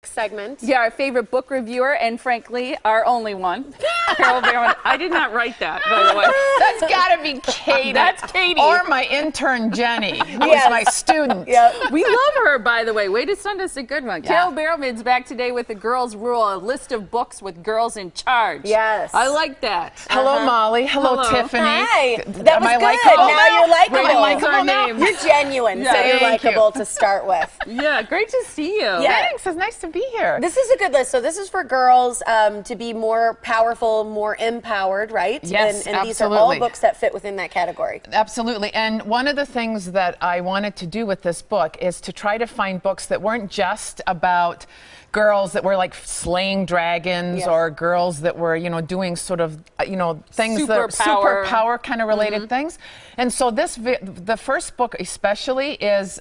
segment. Yeah, our favorite book reviewer, and frankly, our only one, Carole Barrowman. I did not write that, by the way. That's gotta be Katie. That's Katie. Or my intern, Jenny, who was my student. Yep. We love her, by the way. Way to send us a good one. Yeah. Carole Barrowman's back today with The Girls Rule, a list of books with girls in charge. Yes. I like that. Hello, Molly. Hello, Hello. Tiffany. Hi. Am That was I good. likable Now you're likable. Am I likable now? You're genuine, so you're Thank you. likable to start with. Yeah, great to see you. Yeah. Thanks. It's nice to be here. This is a good list. So this is for girls to be more powerful, more empowered, right? Yes, and these are all absolutely. books that fit within that category. Absolutely. And one of the things that I wanted to do with this book is to try to find books that weren't just about girls that were like slaying dragons or girls that were, you know, doing sort of, you know, things that superpower kind of related things. And so the first book especially is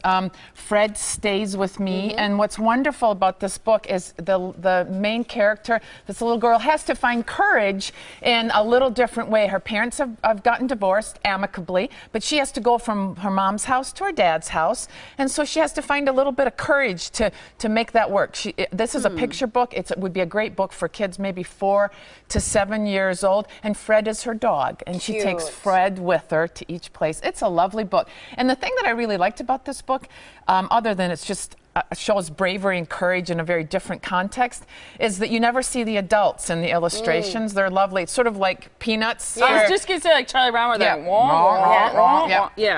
Fred Stays With Me. And what's wonderful about this book is the main character, this little girl, has to find courage in a little different way. Her parents have gotten divorced amicably, but she has to go from her mom's house to her dad's house. And so she has to find a little bit of courage to make that work. This is a picture book. It would be a great book for kids maybe 4 to 7 years old. And Fred is her dog. And she takes Fred with her to each place. It's a lovely book. And the thing that I really liked about this book, other than it's just shows bravery and courage in a very different context, is that you never see the adults in the illustrations. They're lovely. It's sort of like Peanuts. I was just going to say like Charlie Brown where they're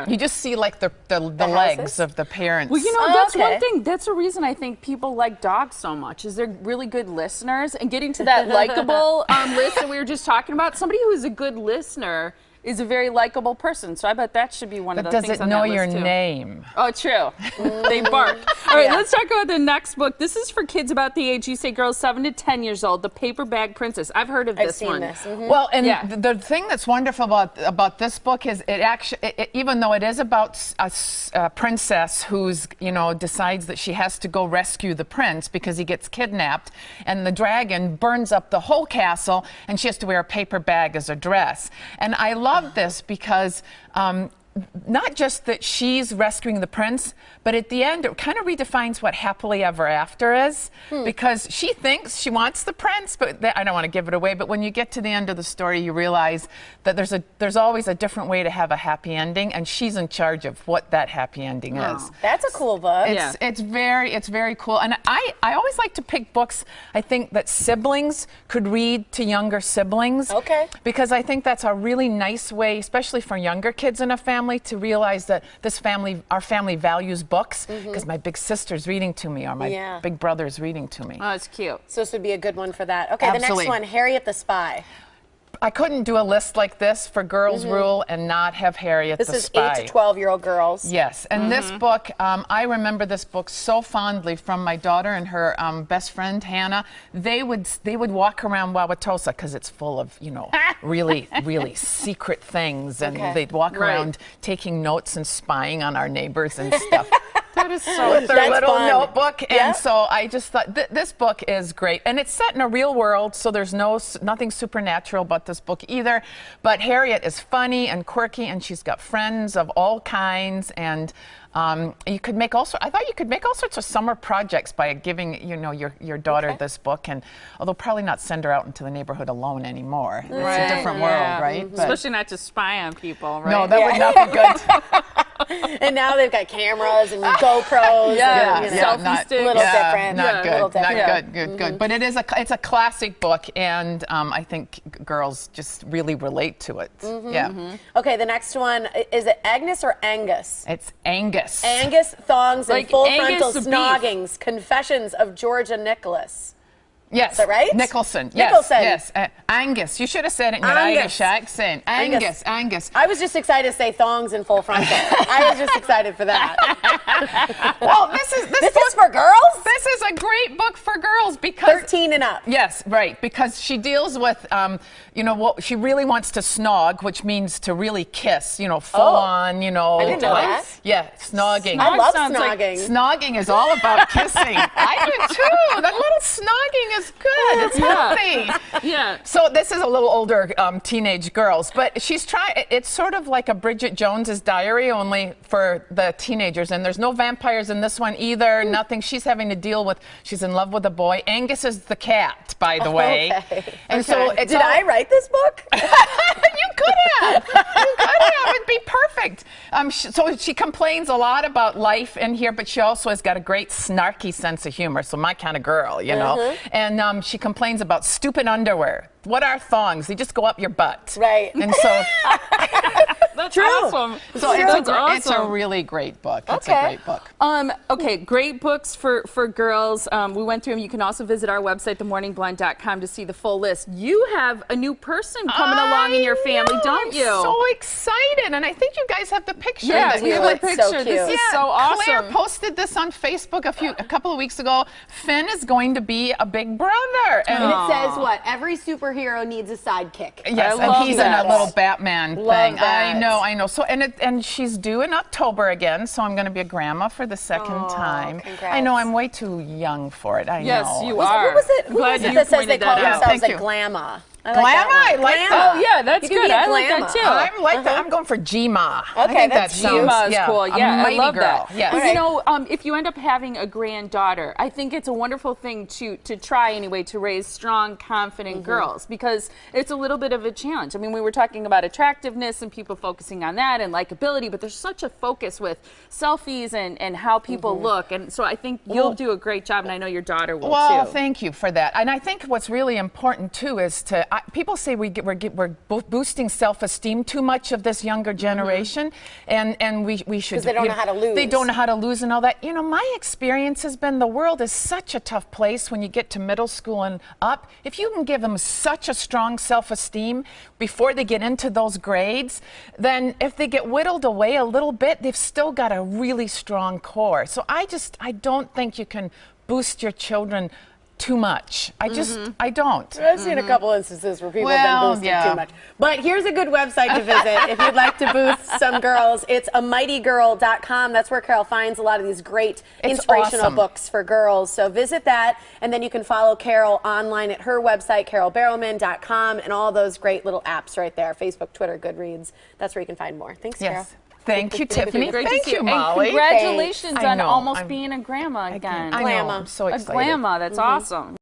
You just see like the legs of the parents. Well, you know, that's one thing. That's a reason I think people like dogs so much, is they're really good listeners. And getting to that likable list that we were just talking about, somebody who is a good listener is a very likable person. So I bet that should be one of the things does it on know that your list too. name? Oh, true. They bark. All right, let's talk about the next book. This is for kids about the age, you say girls 7 to 10 years old, The Paper Bag Princess. I've heard of this one. I've seen this. Well, and the thing that's wonderful about this book is it actually, even though it is about a princess who's, you know, decides that she has to go rescue the prince because he gets kidnapped, and the dragon burns up the whole castle, and she has to wear a paper bag as a dress. And I love this because not just that she's rescuing the prince, but at the end it kind of redefines what happily ever after is, because she thinks she wants the prince, but I don't want to give it away, but when you get to the end of the story you realize that there's always a different way to have a happy ending, and she's in charge of what that happy ending is. That's a cool book. It's very cool. And I always like to pick books I think that siblings could read to younger siblings. Okay. Because I think that's a really nice way, especially for younger kids in a family, to realize that our family values books, because my big sister's reading to me, or my big brother's reading to me. Oh, it's cute. So this would be a good one for that. Okay, Absolutely. the next one, Harriet the Spy. I couldn't do a list like this for Girls Rule and not have Harriet the Spy. This is 8 to 12-year-old girls. Yes, and this book, I remember this book so fondly from my daughter and her best friend Hannah. They would walk around Wauwatosa because it's full of, you know, really secret things, and they'd walk around taking notes and spying on our neighbors and stuff. That is so with their little notebook, and so I just thought this book is great, and it's set in a real world, so there's nothing supernatural about this book either. But Harriet is funny and quirky, and she's got friends of all kinds, and you could make I thought you could make all sorts of summer projects by giving, you know, your daughter this book, and although probably not send her out into the neighborhood alone anymore. It's a different world, right? But especially not to spy on people, right? no, that would not be good. And now they've got cameras and GoPros. And, you know, selfie sticks. Little different. Not good. Little different. Not good. But it's a classic book, and I think girls just really relate to it. Okay, the next one, is it Agnes or Angus? It's Angus. Angus, thongs, and full frontal the beef. snoggings. Confessions of Georgia Nicholas. Yes. Is that right? Nicholson. Nicholson. Yes. Angus. You should have said it in your Irish accent. Angus. I was just excited to say thongs and full frontal. I was just excited for that. Well, this is for girls? This is a great book for girls because 13 and up. Yes, right. Because she deals with, you know, what she really wants to snog, which means to really kiss. You know, full on. You know. I didn't know that. Yeah, snogging. I love Like, snogging. snogging is all about kissing. I do too. That little snogging is good. It's healthy. Yeah. So this is a little older teenage girls, but she's trying. It's sort of like a Bridget Jones's Diary, only for the teenagers. And there's no vampires in this one either. Nothing. She's having to deal with. She's in love with a boy. Angus is the cat, by the way. Okay. And so it's did I write this book? You could have. You could have. It'd be perfect. So she complains a lot about life in here, but she also has got a great snarky sense of humor. So my kind of girl, you know. And she complains about stupid underwear. What are thongs? They just go up your butt. Right. And so That's awesome. So it's a awesome. really great book. It's a Okay. great book. Okay, great books for girls. We went through them. You can also visit our website, themorningblend.com, to see the full list. You have a new person coming along in your family, don't you? I'm so excited, and I think you guys have the picture. Yeah, that we you have a It's picture. so cute. This is so awesome. Claire posted this on Facebook a couple of weeks ago. Finn is going to be a big brother, And it says what? Every superhero needs a sidekick. yes, I and love he's that. in a little Batman Love thing. that. I know. So and she's due in October again, so I'm going to be a grandma for the second time. congrats. I know I'm way too young for it. I Yes, know. you What are. was it? Who Glad was it you that says they pointed call that out. themselves Thank a you. glamma? Glamma? I like that. Oh, yeah, that's You can good. be a I like glamma. that too. I'm like that. I'm going for Gma. I Okay, think that's that sounds, Gma is cool. a Yeah, I mighty love girl. that. Yes. Well, All you know, if you end up having a granddaughter, I think it's a wonderful thing to try anyway to raise strong, confident girls, because it's a little bit of a challenge. I mean, we were talking about attractiveness and people focusing on that and likability, but there's such a focus with selfies and how people look, and so I think you'll do a great job, and I know your daughter will Well, too. thank you for that. And I think what's really important too is people say we're boosting self-esteem too much of this younger generation, and we should. 'Cause they don't know how to lose. They don't know how to lose and all that. You know, my experience has been the world is such a tough place when you get to middle school and up. If you can give them such a strong self-esteem before they get into those grades, then if they get whittled away a little bit, they've still got a really strong core. So I don't think you can boost your children too much. I don't. I've seen a couple instances where people have Well, been boosted yeah. too much. But here's a good website to visit if you'd like to boost some girls. It's amightygirl.com. That's where Carole finds a lot of these great It's inspirational awesome. books for girls. So visit that, and then you can follow Carole online at her website, carolebarrowman.com, and all those great little apps right there, Facebook, Twitter, Goodreads. That's where you can find more. Thanks, Carole. Yes. Thank you, Tiffany. Great Thank to see you, And Molly. congratulations I on know. almost I'm- being a grandma again. I know. Glamma. I'm so A excited. glamma, that's awesome.